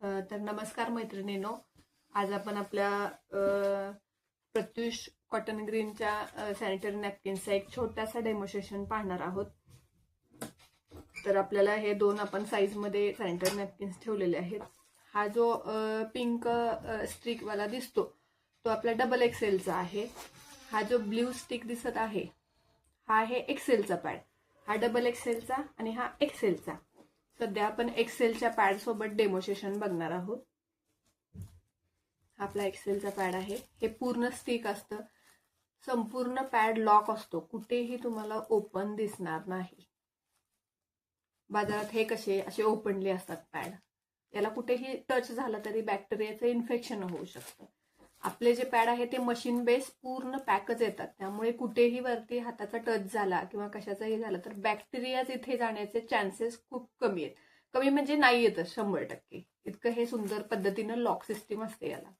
तर नमस्कार मैत्रिणींनो, आज आपण आपल्या प्रत्युष कॉटन ग्रीनच्या सॅनिटरी नॅपकिन्सचा एक छोटासा डेमोन्स्ट्रेशन पाहणार आहोत. तर आपल्याला हे दोन आपण साईजमध्ये सॅनिटरी नॅपकिन्स ठेवलेले आहेत. हा जो पिंक स्टिकवाला दिसतो तो आपला डबल XLचा आहे. हा जो ब्ल्यू स्टिक दिसत आहे हा आहे XLचा पॅड. हा डबल XLचा आणि हा XLचा. सध्या आपण XLच्या पॅड सोबत डेमोन्स्ट्रेशन बघणार आहोत. हा आपला XLचा पॅड आहे. हे पूर्ण स्टिक असतं, संपूर्ण पॅड लॉक असतो, कुठेही तुम्हाला ओपन दिसणार नाही. बाजारात हे कसे असे ओपनली असतात पॅड, याला कुठेही टच झाला तरी बॅक्टेरियाचं इन्फेक्शन होऊ शकतं. आपले जे पॅड आहे ते मशीन बेस पूर्ण पॅकच येतात, त्यामुळे कुठेही वरती हाताचा टच झाला किंवा कशाचाही झाला तर बॅक्टेरियाज इथे जाण्याचे चान्सेस खूप कमी आहेत. कमी म्हणजे नाही येतच 100%. इतकं हे सुंदर पद्धतीनं लॉक सिस्टीम असते याला.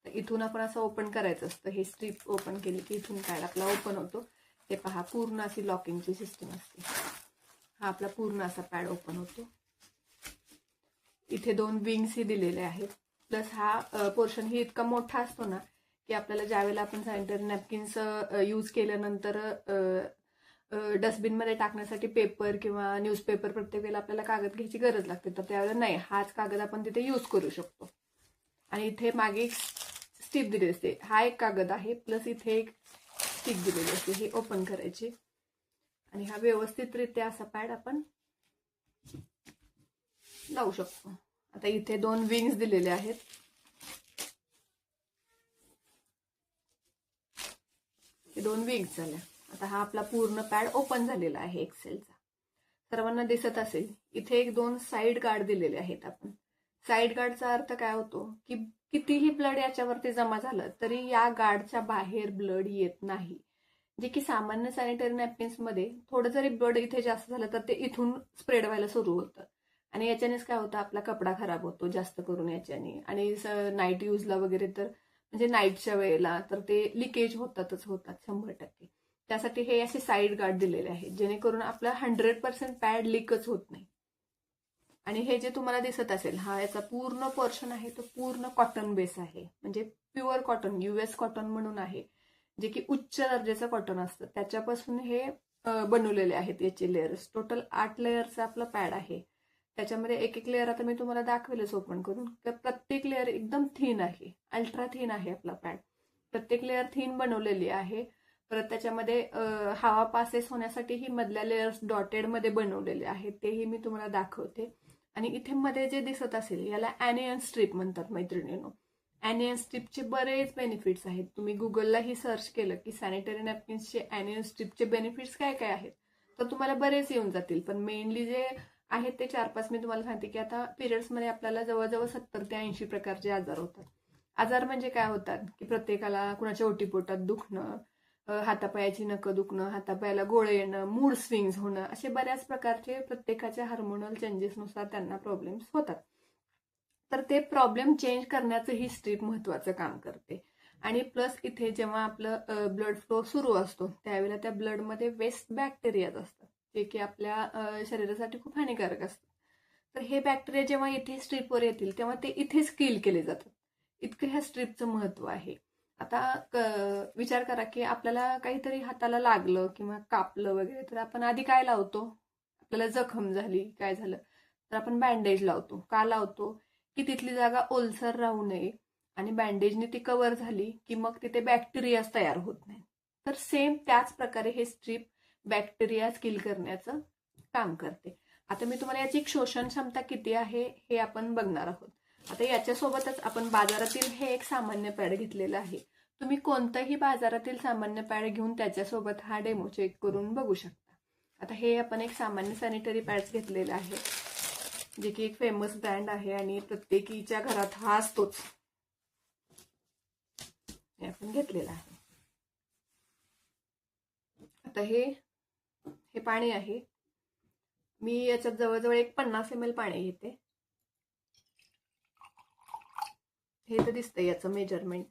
तर इथून आपण असं ओपन करायचं असतं. हे स्ट्रीप ओपन केली की इथून पॅड आपला ओपन होतो. ते पहा, पूर्ण अशी लॉकिंगची सिस्टीम असते. हा आपला पूर्ण असा पॅड ओपन होतो. इथे दोन विंग्सही दिलेले आहेत. प्लस हा पोर्शन ही इतका मोठा असतो ना की आपल्याला ज्यावेळेला आपण सॅनिटरी नॅपकिन्स यूज केल्यानंतर डस्टबिनमध्ये टाकण्यासाठी पेपर किंवा न्यूजपेपर प्रत्येक वेळेला आपल्याला कागद घ्यायची गरज लागते, तर त्यावेळेला नाही, हाच कागद आपण तिथे यूज करू शकतो. आणि इथे मागे एक स्टिप दिलेली असते. हा एक कागद आहे, प्लस इथे एक स्टिक दिलेली असते. हे ओपन करायची आणि हा व्यवस्थितरित्या असा पॅड आपण लावू शकतो. आता इथे दोन विंग्स दिलेले आहेत. हे दोन विंग्स झाल्या. आता हा आपला पूर्ण पॅड ओपन झालेला आहे XLचा. सर्वांना दिसत असेल इथे एक दोन साईड गार्ड दिलेले आहेत. आपण साईड गार्डचा अर्थ काय होतो की कितीही ब्लड याच्यावरती जमा झालं तरी या गार्डच्या बाहेर ब्लड येत नाही. जे की सामान्य सॅनिटरी नॅपकिन्स मध्ये थोडं जरी ब्लड इथे जास्त झालं तर ते इथून स्प्रेड व्हायला सुरू होतं आणि याच्यानेच काय होतं, आपला कपडा खराब होतो जास्त करून याच्याने. आणि नाईट यूजला वगैरे तर म्हणजे नाईटच्या वेळेला तर ते लिकेज होतात 100%. त्यासाठी हे असे साईड गार्ड दिलेले आहेत, जेणेकरून आपला 100% पॅड लीकच होत नाही. आणि हे जे तुम्हाला दिसत असेल हा याचा पूर्ण पोर्शन आहे, तो पूर्ण कॉटन बेस आहे. म्हणजे प्युअर कॉटन, US कॉटन म्हणून आहे, जे की उच्च दर्जाचं कॉटन असतं. त्याच्यापासून हे बनवलेले आहेत याचे लेयर्स. टोटल 8 लेयरचा आपला पॅड आहे. त्याच्यामध्ये एक एक लेअर आता मी तुम्हाला दाखवेलच ओपन करून. तर प्रत्येक लेअर एकदम थिन आहे, अल्ट्रा थिन आहे आपला पॅड. प्रत्येक लेअर थिन बनवलेली आहे. परत त्याच्यामध्ये हवा पासेस होण्यासाठी ही मधल्या लेयर्स डॉटेड मध्ये बनवलेले आहेत, तेही मी तुम्हाला दाखवते. आणि इथे मध्ये जे दिसत असेल याला ॲनियन स्ट्रीप म्हणतात मैत्रिणींनो. ॲनियन स्ट्रीपचे बरेच बेनिफिट्स आहेत. तुम्ही गुगललाही सर्च केलं की सॅनिटरी नॅपकिन्सचे ॲनियन स्ट्रीपचे बेनिफिट्स काय काय आहेत तर तुम्हाला बरेच येऊन जातील. पण मेनली जे आहेत ते 4-5 मी तुम्हाला सांगते. की आता पिरियड्समध्ये आपल्याला जवळजवळ 70 ते 80 प्रकारचे आजार होतात. आजार म्हणजे काय होतात की प्रत्येकाला कुणाच्या ओटीपोटात दुखणं, हातापायाची नखं दुखणं, हातापायाला गोळे येणं, मूड स्विंग्स होणं, असे बऱ्याच प्रकारचे प्रत्येकाच्या हार्मोनल चेंजेसनुसार त्यांना प्रॉब्लेम्स होतात. तर ते प्रॉब्लेम चेंज करण्याचं ही स्ट्रीप महत्वाचं काम करते. आणि प्लस इथे जेव्हा आपलं ब्लड फ्लो सुरू असतो त्यावेळेला त्या ब्लडमध्ये वेस्ट बॅक्टेरियाज असतात, जे की आपल्या शरीरासाठी खूप हानिकारक असतात. तर हे बॅक्टेरिया जेव्हा इथे स्ट्रीपवर येतील तेव्हा ते इथेच किल केले जातात. इतकं ह्या स्ट्रीपचं महत्व आहे. आता विचार करा की आपल्याला काहीतरी हाताला लागलं किंवा कापलं वगैरे तर आपण आधी काय लावतो, आपल्याला जखम झाली काय झालं तर आपण बँडेज लावतो. का लावतो की तिथली जागा ओलसर राहू नये आणि बँडेजने ती कव्हर झाली की मग तिथे बॅक्टेरिया तयार होत नाही. तर सेम त्याच प्रकारे हे स्ट्रीप बॅक्टेरिया किल करण्याचं काम करते. आता मी तुम्हाला याची शोषण क्षमता किती आहे हे आपण बघणार आहोत. आता याच्यासोबतच आपण बाजारातील हे एक सामान्य पॅड घेतलेलं आहे. तुम्ही कोणतंही बाजारातील सामान्य पॅड घेऊन त्याच्यासोबत हा डेमो चेक करून बघू शकता. आता हे आपण एक सामान्य सॅनिटरी पॅड्स घेतलेलं आहे, जे की एक फेमस ब्रँड आहे आणि प्रत्येकीच्या घरात हा असतोच. हे आपण घेतलेलं आहे. आता हे पाणी आहे. मी याच्यात जवळजवळ एक 50 ml पाणी घेते. हे तर दिसतंय याचं मेजरमेंट,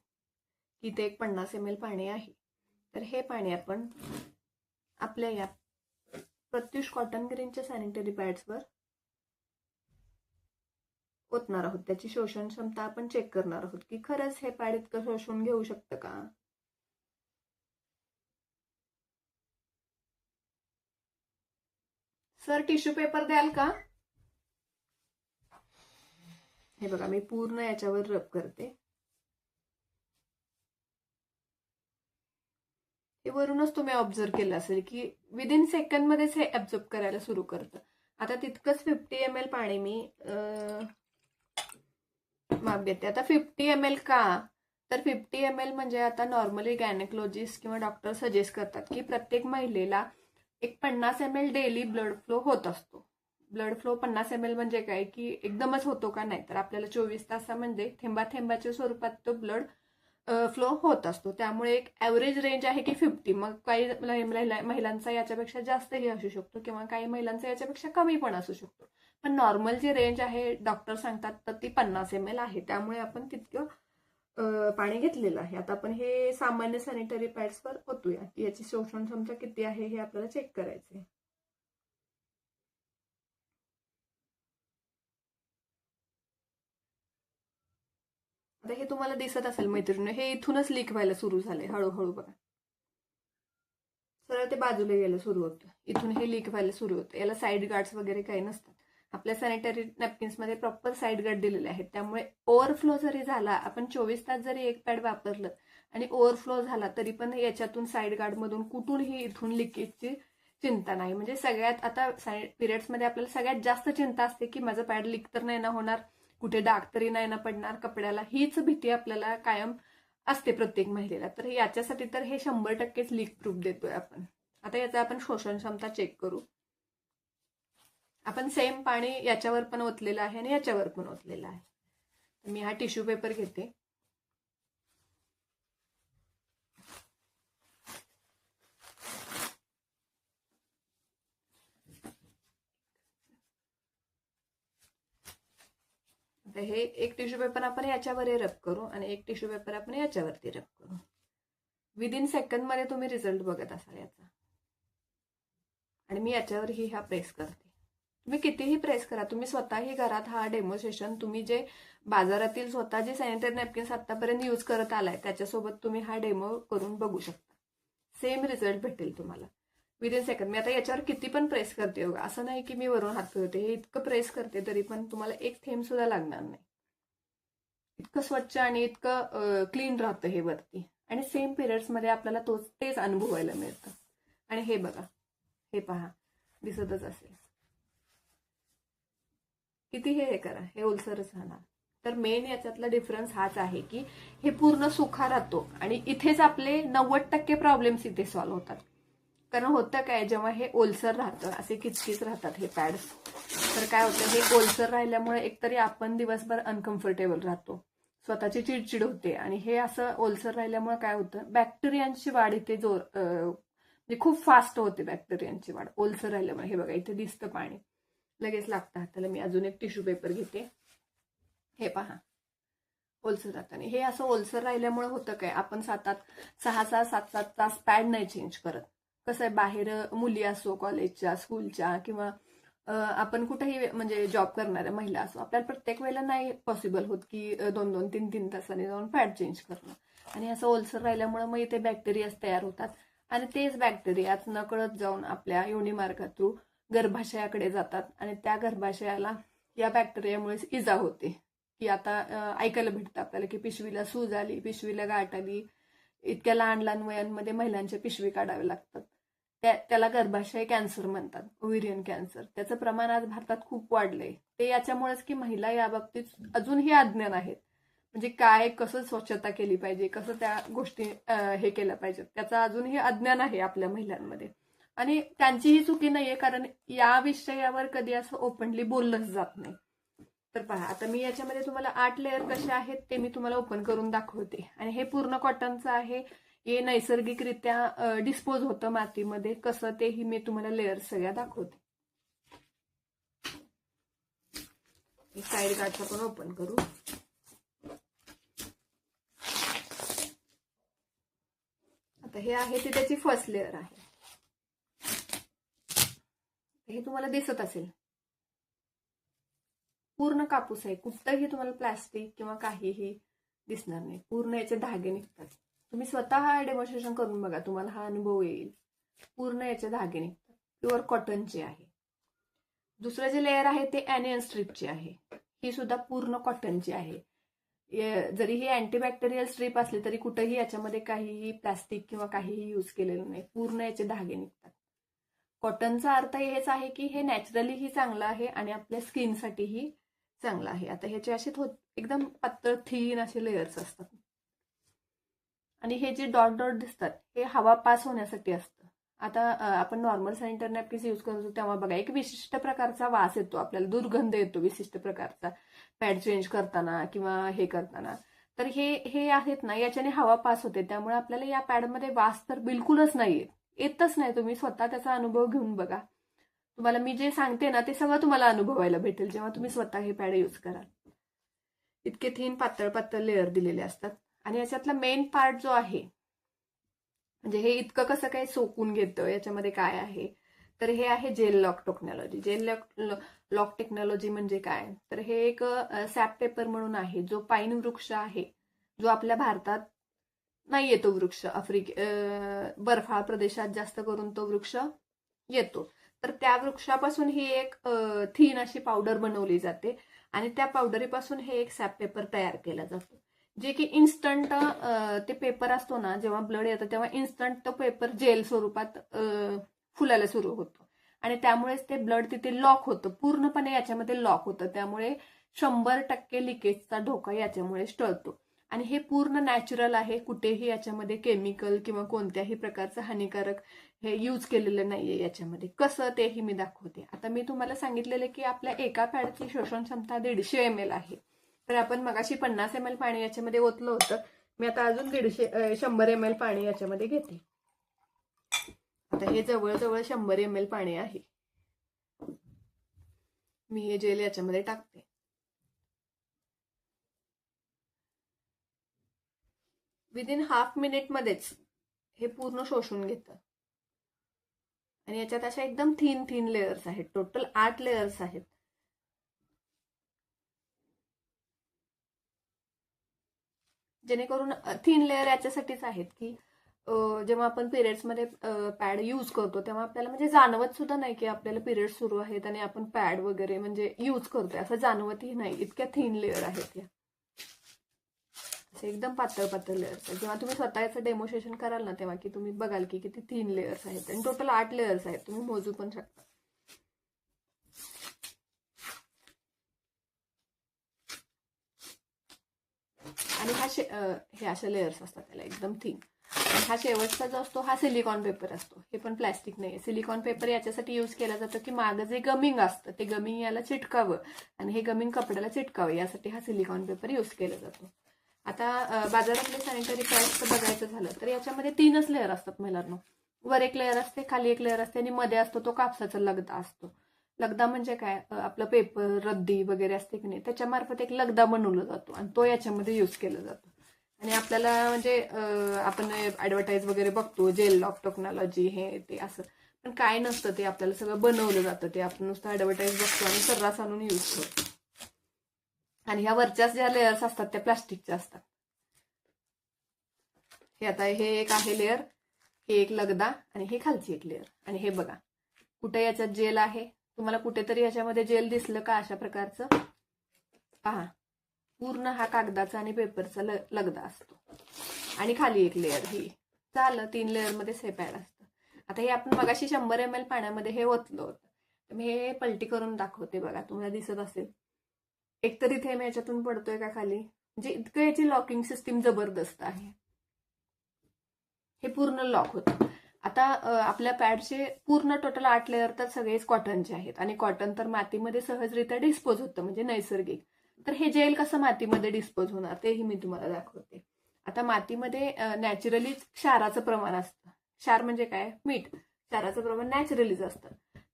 इथे एक 50 ml पाणी आहे. तर हे पाणी आपण आपल्या या प्रत्युष कॉटन ग्रीनच्या सॅनिटरी पॅड्सवर ओतणार आहोत. त्याची शोषण क्षमता आपण चेक करणार आहोत की खरंच हे पॅड इतकं शोषून घेऊ शकतं का. सर टिश्यू पेपर द्याल का. हे बघा मी पूर्ण याच्यावर रब करते. हे वरूनच तुम्ही ऑब्झर्व केलं असेल की विदिन सेकंड मध्येच हे ऍब्झॉर्ब करायला सुरू करतं. आता तितकंच 50 ml पाणी मी माप घेते. आता 50 ml का, तर 50 ml म्हणजे आता नॉर्मली गायनेकोलॉजिस्ट किंवा डॉक्टर सजेस्ट करतात की प्रत्येक महिलेला एक 50 ml डेली ब्लड फ्लो होत असतो. ब्लड फ्लो 50 ml म्हणजे काय की एकदमच होतो का, नाही तर आपल्याला 24 तासामध्ये थेंबा थेंबाच्या स्वरूपात तो ब्लड फ्लो होत असतो. त्यामुळे एक ऍव्हरेज रेंज आहे की 50. मग काही महिलांचा याच्यापेक्षा जास्तही असू शकतो किंवा काही महिलांचा याच्यापेक्षा कमी पण असू शकतो. पण नॉर्मल जी रेंज आहे डॉक्टर सांगतात तर ती 50 ml आहे. त्यामुळे आपण तितकं पाणी घेतलेलं आहे. आता आपण हे सामान्य सॅनिटरी पॅड्सवर ओतूया की याची शोषण क्षमता किती आहे हे आपल्याला चेक करायचे. आता हे तुम्हाला दिसत असेल मैत्रिणी, हे इथूनच लीक व्हायला सुरू झाले हळूहळू. बघा सरळ ते बाजूला यायला सुरू होतं. इथून हे लीक व्हायला सुरू होतं. याला साईड गार्ड्स वगैरे काही नसतात. आपल्या सॅनिटरी नॅपकिन्समध्ये प्रॉपर साईड गार्ड दिलेले आहेत. त्यामुळे ओव्हरफ्लो जरी झाला, आपण 24 तास जरी एक पॅड वापरलं आणि ओव्हरफ्लो झाला तरी पण याच्यातून साईड गार्डमधून कुठूनही इथून लिकेजची चिंता नाही. म्हणजे सगळ्यात आता पिरियड्समध्ये आपल्याला सगळ्यात जास्त चिंता असते की माझं पॅड लीक तर नाही ना होणार, कुठे डाग तरी नाही ना पडणार कपड्याला. हीच भीती आपल्याला कायम असते प्रत्येक महिलेला. तर याच्यासाठी तर हे 100%च लीक प्रूफ देतोय आपण. आता याचा आपण शोषण क्षमता चेक करू. आपण सेम पाणी याच्यावर पण ओतलेलं आहे आणि याच्यावर पण ओतलेलं आहे. मी हा टिश्यू पेपर घेते. आता हे एक टिश्यू पेपर आपण याच्यावर रब करू आणि एक टिश्यू पेपर आपण याच्यावरती रब करू. विदिन सेकंड मध्ये तुम्ही रिझल्ट बघत असाल याचा. आणि मी याच्यावरही हा प्रेस करते. तुम्ही कितीही प्रेस करा, तुम्ही स्वतःही घरात हा डेमोन्स्ट्रेशन, तुम्ही जे बाजारातील स्वतः जे सॅनिटरी नॅपकिन्स आतापर्यंत यूज करत आलाय त्याच्यासोबत तुम्ही हा डेमो करून बघू शकता. सेम रिझल्ट भेटेल तुम्हाला विदिन सेकंड. मी आता याच्यावर किती पण प्रेस करते बघा, असं नाही की मी वरून हात फिरवते. हे इतकं प्रेस करते तरी पण तुम्हाला एक थेंब सुद्धा लागणार नाही. इतकं स्वच्छ आणि इतकं क्लीन राहतं हे वरती. आणि सेम पिरियड्समध्ये आपल्याला तेच अनुभवायला मिळतं. आणि हे बघा, हे पहा, दिसतच असेल किती हे करा, हे ओलसरच राहणार. तर मेन याच्यातला डिफरन्स हाच आहे की हे पूर्ण सुखा राहतो आणि इथेच आपले 90% प्रॉब्लेम्स इथे सॉल्व्ह होतात. कारण होतं काय, जेव्हा हे ओलसर राहतं, असे किचकीच राहतात हे पॅड्स, तर काय होतं, हे ओलसर राहिल्यामुळे एकतरी आपण दिवसभर अनकम्फर्टेबल राहतो, स्वतःची चिडचिड होते. आणि हे असं ओलसर राहिल्यामुळे काय होतं, बॅक्टेरियांची वाढ इथे म्हणजे खूप फास्ट होते बॅक्टेरियांची वाढ ओलसर राहिल्यामुळे. हे बघा इथे दिसतं पाणी लगेच लागतं हाताला. मी अजून एक टिश्यू पेपर घेते. हे पहा ओलसर राहतं. आणि हे असं ओलसर राहिल्यामुळे होतं काय, आपण 6-7 तास पॅड नाही चेंज करत. कसं आहे, बाहेर मुली असो, कॉलेजच्या, स्कूलच्या किंवा आपण कुठेही म्हणजे जॉब करणाऱ्या महिला असो, आपल्याला प्रत्येक वेळेला नाही पॉसिबल होत की 2-2, 3-3 तासांनी जाऊन पॅड चेंज करणं. आणि असं ओलसर राहिल्यामुळे मग इथे बॅक्टेरियाज तयार होतात आणि तेच बॅक्टेरियाज नकळत जाऊन आपल्या योनिमार्गा थ्रू गर्भाशयाकडे जातात आणि त्या गर्भाशयाला या बॅक्टेरियामुळे इजा होते. की आता ऐकायला भेटतं आपल्याला की पिशवीला सूज आली, पिशवीला गाठ आली. इतक्या लहान लहान वयांमध्ये महिलांच्या पिशवी काढावे लागतात. त्याला गर्भाशय कॅन्सर म्हणतात, ओव्हेरियन कॅन्सर. त्याचं प्रमाण आज भारतात खूप वाढलंय. ते याच्यामुळेच की महिला या बाबतीत अजूनही अज्ञान आहेत. म्हणजे काय, कसं स्वच्छता केली पाहिजे, कसं त्या गोष्टी हे केल्या पाहिजेत, त्याचं अजूनही अज्ञान आहे आपल्या महिलांमध्ये. आणि त्यांचीही चुकी नाहीये, कारण या विषयावर कधी असं ओपनली बोललंच जात नाही. तर पहा, आता मी याच्यामध्ये तुम्हाला 8 लेअर कसे आहेत ते मी तुम्हाला ओपन करून दाखवते. आणि हे पूर्ण कॉटनचं आहे. हे नैसर्गिकरित्या डिस्पोज होतं मातीमध्ये, कसं तेही मी तुम्हाला लेअर सगळ्या दाखवते. साईड गार्डचा पण ओपन करू. आता हे आहे ते त्याची फर्स्ट लेअर आहे. हे तुम्हाला दिसत असेल. पूर्ण कापूस आहे, कुठंही तुम्हाला प्लास्टिक किंवा काहीही दिसणार नाही, पूर्ण याचे धागे निघतात. तुम्ही स्वतः डेमॉन्स्ट्रेशन करून बघा, तुम्हाला हा अनुभव येईल. पूर्ण याचे धागे निघतात, प्युअर कॉटनचे आहे. दुसरं जे लेअर आहे ते ॲनियन स्ट्रीपची आहे, ही सुद्धा पूर्ण कॉटनची आहे. जरी ही अँटीबॅक्टेरियल स्ट्रीप असली तरी कुठेही याच्यामध्ये काहीही प्लास्टिक किंवा काहीही यूज केलेलं नाही, पूर्ण याचे धागे निघतात. कॉटनचा अर्थ हेच आहे की हे नॅचरलीही चांगलं आहे आणि आपल्या स्किनसाठीही चांगलं आहे. आता ह्याचे असे एकदम पातळ थीन असे लेयर्स असतात. आणि हे जे डॉट डॉट दिसतात हे हवा पास होण्यासाठी असतं. आता आपण नॉर्मल सॅनिटरी नॅपकिन्स यूज करतो तेव्हा बघा एक विशिष्ट प्रकारचा वास येतो, आपल्याला दुर्गंध येतो विशिष्ट प्रकारचा पॅड चेंज करताना किंवा हे करताना. तर हे आहेत ना, याच्याने हवा पास होते, त्यामुळे आपल्याला या पॅडमध्ये वास तर बिलकुलच नाही येतच नाही. तुम्ही स्वतः त्याचा अनुभव घेऊन बघा, तुम्हाला मी जे सांगते ना ते सगळं तुम्हाला अनुभवायला भेटेल जेव्हा तुम्ही स्वतः हे पॅड यूज कराल. इतके थीन पातळ पातळ लेअर दिलेले असतात. आणि याच्यातला मेन पार्ट जो आहे, म्हणजे हे इतकं कसं काय सोकून घेतं, याच्यामध्ये काय आहे, तर हे आहे gel lock technology. Gel lock technology म्हणजे काय, तर हे एक सॅप पेपर म्हणून आहे, जो पाईन वृक्ष आहे, जो आपल्या भारतात नाही येतो वृक्ष, बर्फाळ प्रदेशात जास्त करून तो वृक्ष येतो. तर त्या वृक्षापासून ही एक थीन अशी पावडर बनवली जाते आणि त्या पावडरीपासून हे एक सॅप पेपर तयार केला जातो, जे की इन्स्टंट ते पेपर असतो ना, जेव्हा ब्लड येतं तेव्हा इन्स्टंट तो पेपर जेल स्वरूपात फुलायला सुरू होतो आणि त्यामुळेच ते ब्लड तिथे लॉक होतं, पूर्णपणे याच्यामध्ये लॉक होतं. त्यामुळे 100% लिकेजचा धोका याच्यामुळे टळतो. आणि हे पूर्ण नॅचरल आहे, कुठेही याच्यामध्ये केमिकल किंवा कोणत्याही प्रकारचं हानिकारक हे यूज केलेलं नाहीये याच्यामध्ये. कसं तेही मी दाखवते. आता मी तुम्हाला सांगितलेलं की आपल्या एका पॅडची शोषण क्षमता 150 ml आहे. तर आपण मगाशी 50 ml पाणी याच्यामध्ये ओतलं होतं, मी आता अजून 100 ml पाणी याच्यामध्ये घेते. आता हे जवळजवळ 100 ml पाणी आहे. मी हे जेल याच्यामध्ये टाकते. विदिन हाफ मिनिट मध्येच हे पूर्ण शोषून घेतं. आणि याच्यात अशा एकदम थीन लेयर्स आहेत, टोटल 8 लेयर्स आहेत. जेणेकरून थीन लेअर याच्यासाठीच आहेत की जेव्हा आपण पिरियड्समध्ये पॅड यूज करतो तेव्हा आपल्याला म्हणजे जाणवत सुद्धा नाही की आपल्याला पिरियड सुरू आहेत आणि आपण पॅड वगैरे म्हणजे यूज करतोय, असं जाणवतही नाही. इतक्या थीन लेअर आहेत या, असे एकदम पातळ पातळ लेयर्स आहेत. जेव्हा तुम्ही स्वतःचं डेमॉन्स्ट्रेशन कराल ना तेव्हा की तुम्ही बघाल की किती थीन लेयर्स आहेत. आणि टोटल 8 लेयर्स आहेत, तुम्ही मोजू पण शकता. आणि हे अशा लेयर्स असतात त्याला एकदम थीन. आणि हा शेवटचा जो असतो हा सिलिकॉन पेपर असतो, हे पण प्लॅस्टिक नाही. सिलिकॉन पेपर याच्यासाठी यूज केला जातो की मागं जे गमिंग असतं ते गमिंग याला चिटकावं आणि हे गमिंग कपड्याला चिटकावं, यासाठी हा सिलिकॉन पेपर यूज केला जातो. आता बाजारातले सॅनिटरी पॅड्स बघायचं झालं तर याच्यामध्ये 3च लेअर असतात मुलांना. वर एक लेअर असते, खाली एक लेअर असते आणि मध्ये असतो तो कापसाचा लगदा असतो. लगदा म्हणजे काय, आपलं पेपर रद्दी वगैरे असते की नाही, त्याच्यामार्फत एक लगदा बनवला जातो आणि तो याच्यामध्ये यूज केला जातो. आणि आपल्याला म्हणजे आपण ऍडव्हर्टाईज वगैरे बघतो जेल लॉक टेक्नॉलॉजी हे ते असं, पण काय नसतं ते, आपल्याला सगळं बनवलं जातं ते, आपण नुसतं ऍडव्हर्टाईज बघतो आणि सर्रास आणून यूज करतो. आणि ह्या वरच्याच ज्या लेयर्स असतात त्या प्लास्टिकच्या असतात. हे आता हे एक आहे लेअर, हे एक लगदा आणि हे खालची एक लेअर. आणि हे बघा कुठे याच्यात जेल आहे, तुम्हाला कुठेतरी याच्यामध्ये जेल दिसलं का अशा प्रकारचं, पहा पूर्ण हा कागदाचा आणि पेपरचा लगदा असतो. आणि खाली एक लेअर, ही झालं 3 लेअर मध्ये हे पॅड असतं. आता हे आपण मगाशी 100 ml पाण्यामध्ये हे ओतलं होतं, मी हे पलटी करून दाखवते बघा, तुम्हाला दिसत असेल एकतरी थेंब याच्यातून पडतोय का खाली, म्हणजे इतकं याची लॉकिंग सिस्टीम जबरदस्त आहे. हे पूर्ण लॉक होतं. आता आपल्या पॅडचे पूर्ण टोटल 8 लेअर तर सगळेच कॉटनचे आहेत आणि कॉटन तर मातीमध्ये सहजरित्या डिस्पोज होतं, म्हणजे नैसर्गिक. तर हे जेल कसं मातीमध्ये डिस्पोज होणार तेही मी तुम्हाला दाखवते. आता मातीमध्ये नॅचरली क्षाराचं प्रमाण असतं. क्षार म्हणजे काय, मीठ. क्षाराचं प्रमाण नॅचरलीच असतं.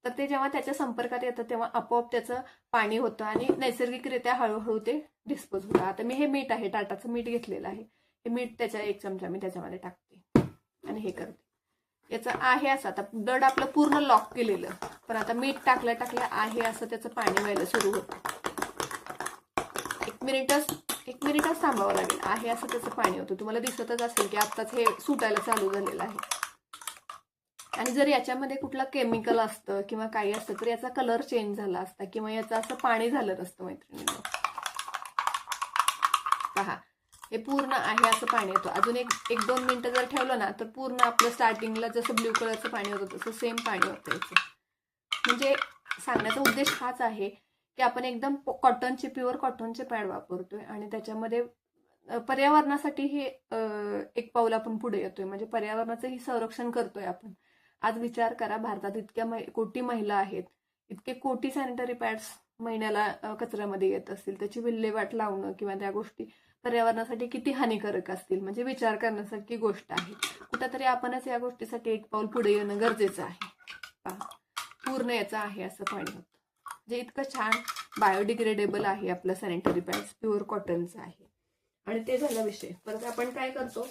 तर ते जेव्हा त्याच्या संपर्कात येतं तेव्हा आपोआप त्याचं पाणी होतं आणि नैसर्गिकरित्या हळूहळू ते डिस्पोज होतं. आता मी हे मीठ आहे, टाटाचं मीठ घेतलेलं आहे, हे मीठ त्याचा 1 चमचा मी त्याच्यामध्ये टाकते आणि हे करते. याचं आहे असं, आता ब्लड आपलं पूर्ण लॉक केलेलं, पण आता मीठ टाकल्या आहे असं त्याचं पाणी व्हायला सुरू होतं. एक मिनिटच थांबावं लागेल. आहे असं त्याचं पाणी होतं. तुम्हाला दिसतच असेल की आत्ताच हे सुटायला चालू झालेलं आहे. आणि जर याच्यामध्ये कुठलं केमिकल असतं किंवा काही असतं तर याचा कलर चेंज झाला असता किंवा याचं असं पाणी झालं नसतं मैत्रिणींनो. पहा, हे पूर्ण आहे असं पाणी येतं. अजून एक दोन मिनिटं जर ठेवलं ना तर पूर्ण आपलं स्टार्टिंगला जसं ब्ल्यू कलरचं पाणी होतं तसं सेम पाणी होतं याचं. म्हणजे सांगण्याचा उद्देश हाच आहे की आपण एकदम कॉटनचे, प्युअर कॉटनचे पॅड वापरतोय आणि त्याच्यामध्ये पर्यावरणासाठी हे एक पाऊल आपण पुढे येतोय. म्हणजे पर्यावरणाचंही संरक्षण करतोय आपण. आज विचार करा, भारतात इतक्या कोटी महिला आहेत, इतके कोटी सॅनिटरी पॅड्स महिन्याला कचऱ्यामध्ये येत असतील. त्याची विल्हेवाट लावणं किंवा त्या गोष्टी पर्यावरणासाठी किती हानिकारक असतील म्हणजे विचार करण्यासारखी गोष्ट आहे. कुठंतरी आपणच या गोष्टीसाठी एक पाऊल पुढे येणं गरजेचं आहे. पहा, पूर्ण याचं आहे असं पाणी होतं. म्हणजे इतकं छान बायोडिग्रेडेबल आहे आपलं सॅनिटरी पॅड्स, प्युअर कॉटनचं आहे. आणि ते झाला विषय. परत आपण काय करतो,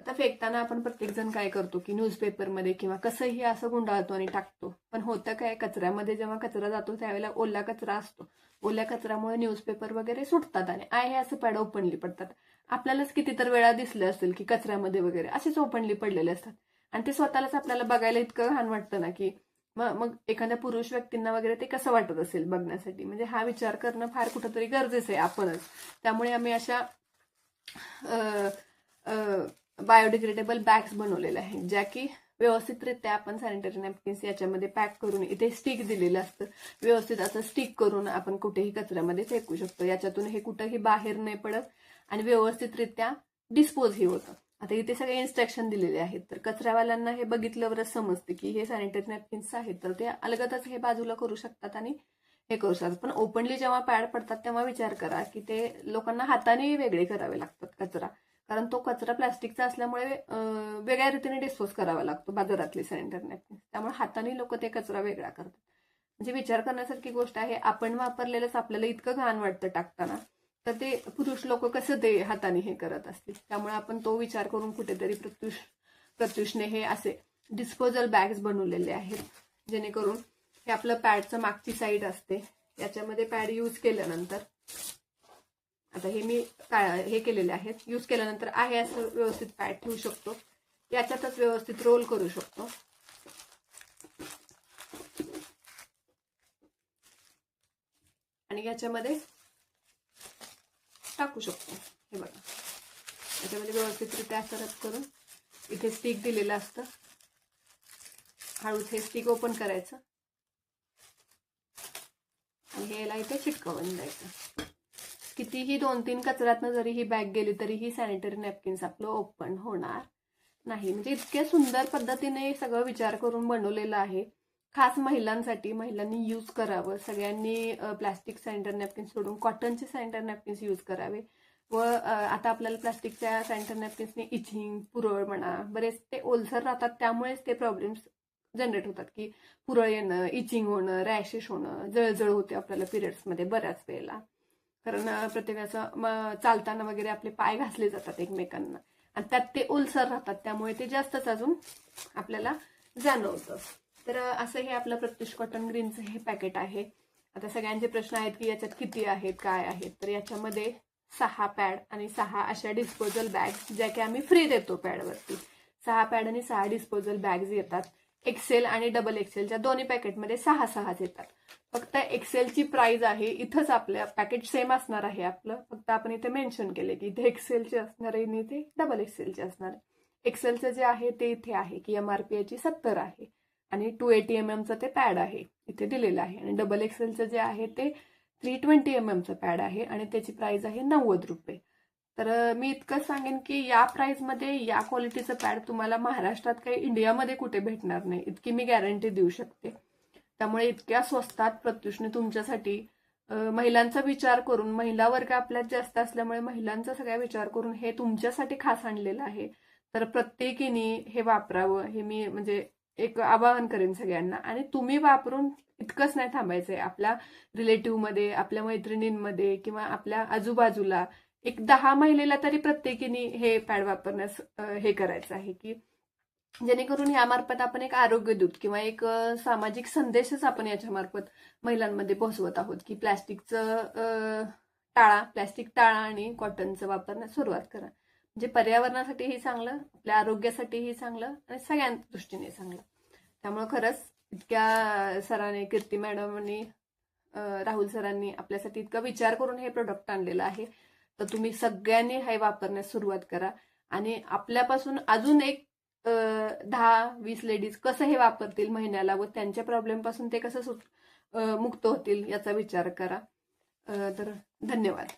आता फेकताना आपण प्रत्येक जण काय करतो की न्यूजपेपरमध्ये किंवा कसंही असं गुंडाळतो आणि टाकतो. पण होतं काय, कचऱ्यामध्ये जेव्हा कचरा जातो त्यावेळेला ओला कचरा असतो. ओल्या कचऱ्यामुळे न्यूजपेपर वगैरे सुटतात आणि आहे असं पॅड ओपनली पडतात. आपल्यालाच कितीतर वेळा दिसलं असेल की कचऱ्यामध्ये वगैरे असेच ओपनली पडलेले असतात आणि ते स्वतःलाच आपल्याला बघायला इतकं घाण वाटतं ना की मग एखाद्या पुरुष व्यक्तींना वगैरे ते कसं वाटत असेल बघण्यासाठी. म्हणजे हा विचार करणं फार कुठंतरी गरजेचं आहे आपणच. त्यामुळे आम्ही अशा बायोडिग्रेडेबल बॅग्स बनवलेल्या आहेत ज्या की व्यवस्थितरित्या आपण सॅनिटरी नॅपकिन्स याच्यामध्ये पॅक करून, इथे स्टिक दिलेलं असतं, व्यवस्थित असं स्टिक करून आपण कुठेही कचऱ्यामध्ये फेकू शकतो. याच्यातून हे कुठंही बाहेर नाही पडत आणि व्यवस्थितरित्या डिस्पोजही होतं. आता इथे सगळे इन्स्ट्रक्शन दिलेले आहेत, तर कचऱ्यावाल्यांना हे बघितल्यावरच समजते की हे सॅनिटरी नॅपकिन्स आहेत, तर ते अलगतच हे बाजूला करू शकतात आणि हे करू शकतात. पण ओपनली जेव्हा पॅड पडतात तेव्हा विचार करा की ते लोकांना हाताने वेगळे करावे लागतात कचरा, कारण तो कचरा प्लास्टिकचा असल्यामुळे वेगळ्या रीतीने डिस्पोज करावा लागतो बाजारातले सॅनिटरी नॅपकिन्स. त्यामुळे हाताने लोक ते कचरा वेगळा करतात. म्हणजे विचार करण्यासारखी गोष्ट आहे. आपण वापरलेलंच आपल्याला इतकं घाण वाटतं टाकताना, तर ते पुरुष लोक कसं ते हाताने हे करत असतील. त्यामुळे आपण तो विचार करून कुठेतरी प्रत्युषने हे असे डिस्पोजल बॅग्स बनवलेले आहेत, जेणेकरून हे आपलं पॅडचं मागची साईड असते, याच्यामध्ये पॅड यूज केल्यानंतर, आता हे मी हे केलेले आहेत, यूज केल्यानंतर आहे असं व्यवस्थित पॅड ठेवू शकतो, याच्यातच व्यवस्थित रोल करू शकतो आणि याच्यामध्ये टाकू शकतो. हे बघा, याच्यामध्ये व्यवस्थितरित्या असं रब करून इथे स्टिक दिलेलं असतं, हळूच हे स्टिक ओपन करायचं आणि हे याला इथे चिटकवून द्यायचं. कितीही 2-3 कचऱ्यातनं जरी ही बॅग गेली तरी ही सॅनिटरी नॅपकिन्स आपलं ओपन होणार नाही. म्हणजे इतक्या सुंदर पद्धतीने सगळं विचार करून बनवलेलं आहे, खास महिलांसाठी. महिलांनी यूज करावं, सगळ्यांनी प्लास्टिक सॅनिटरी नॅपकिन्स सोडून कॉटनचे सॅनिटरी नॅपकिन्स यूज करावे. व आता आपल्याला प्लास्टिकच्या सॅनिटरी नॅपकिन्सने इचिंग, पुरळ म्हणा, बरेच ते ओलसर राहतात, त्यामुळेच ते प्रॉब्लेम्स जनरेट होतात की पुरळ येणं, इचिंग होणं, रॅशेस होणं, जळजळ होते आपल्याला पिरियड्समध्ये बऱ्याच वेळेला. कारण प्रत्येकाचं चालताना वगैरे आपले पाय घासले जातात एकमेकांना आणि त्यात ते ओलसर राहतात, त्यामुळे ते जास्तच अजून आपल्याला जाणवतं. तर असं हे आपलं प्रत्युष कॉटन ग्रीनचं हे पॅकेट आहे. आता सगळ्यांचे प्रश्न आहेत की याच्यात किती आहेत, काय आहेत. तर याच्यामध्ये 6 पॅड आणि 6 अशा डिस्पोजल बॅग्स, ज्या की आम्ही फ्री देतो पॅडवरती. 6 पॅड आणि 6 डिस्पोजल बॅग्स येतात. एक्सेल आणि डबल एक्सेलच्या दोन्ही पॅकेटमध्ये 6 येतात. फक्त एक्सेलची प्राइस आहे, इथंच आपल्या पॅकेट सेम असणार आहे आपलं, फक्त आपण इथे मेन्शन केले की इथे एक्सेलचे असणार आहे आणि इथे डबल एक्सेलचे असणार आहे. एक्सेलचं जे आहे ते इथे आहे की MRP याची 70 आहे आणि 280 mm ते पॅड आहे इथे दिलेलं आहे. आणि डबल एक्सेलचं जे आहे ते 320 mm पॅड आहे आणि त्याची प्राइस आहे 90 रुपये. तर मी इतकंच सांगेन की या प्राइसमध्ये या क्वालिटीचं पॅड तुम्हाला महाराष्ट्रात काही इंडियामध्ये कुठे भेटणार नाही, इतकी मी गॅरंटी देऊ शकते. त्यामुळे इतक्या स्वस्तात प्रत्युषने तुमच्यासाठी महिलांचा विचार करून, महिला वर्ग आपल्यात जास्त असल्यामुळे महिलांचा सगळा विचार करून हे तुमच्यासाठी खास आणलेलं आहे. तर प्रत्येकीने हे वापरावं, हे मी म्हणजे एक आवाहन करेन सगळ्यांना. आणि तुम्ही वापरून इतकंच नाही थांबायचंय, आपल्या रिलेटिव्हमध्ये, आपल्या मैत्रिणींमध्ये किंवा आपल्या आजूबाजूला एक 10 महिलेला तरी प्रत्येकीने हे पॅड वापरण्यास हे करायचं आहे की जेणेकरून यामार्फत आपण एक आरोग्य दूत किंवा एक सामाजिक संदेशच आपण याच्यामार्फत महिलांमध्ये पोहोचवत आहोत की प्लॅस्टिकचं टाळा, प्लॅस्टिक टाळा आणि कॉटनचं वापरण्यास सुरुवात करा. म्हणजे पर्यावरणासाठीही चांगलं, आपल्या आरोग्यासाठीही चांगलं आणि सगळ्या दृष्टीने चांगलं. त्यामुळे खरंच इतक्या सरांनी, कीर्ती मॅडम आणि राहुल सरांनी आपल्यासाठी इतका विचार करून हे प्रोडक्ट आणलेलं आहे. तर तुम्ही सगळ्यांनी हे वापरण्यास सुरुवात करा आणि आपल्यापासून अजून एक 10-20 लेडीज कसं हे वापरतील महिन्याला व त्यांच्या प्रॉब्लेमपासून ते कसं मुक्त होतील याचा विचार करा. तर धन्यवाद.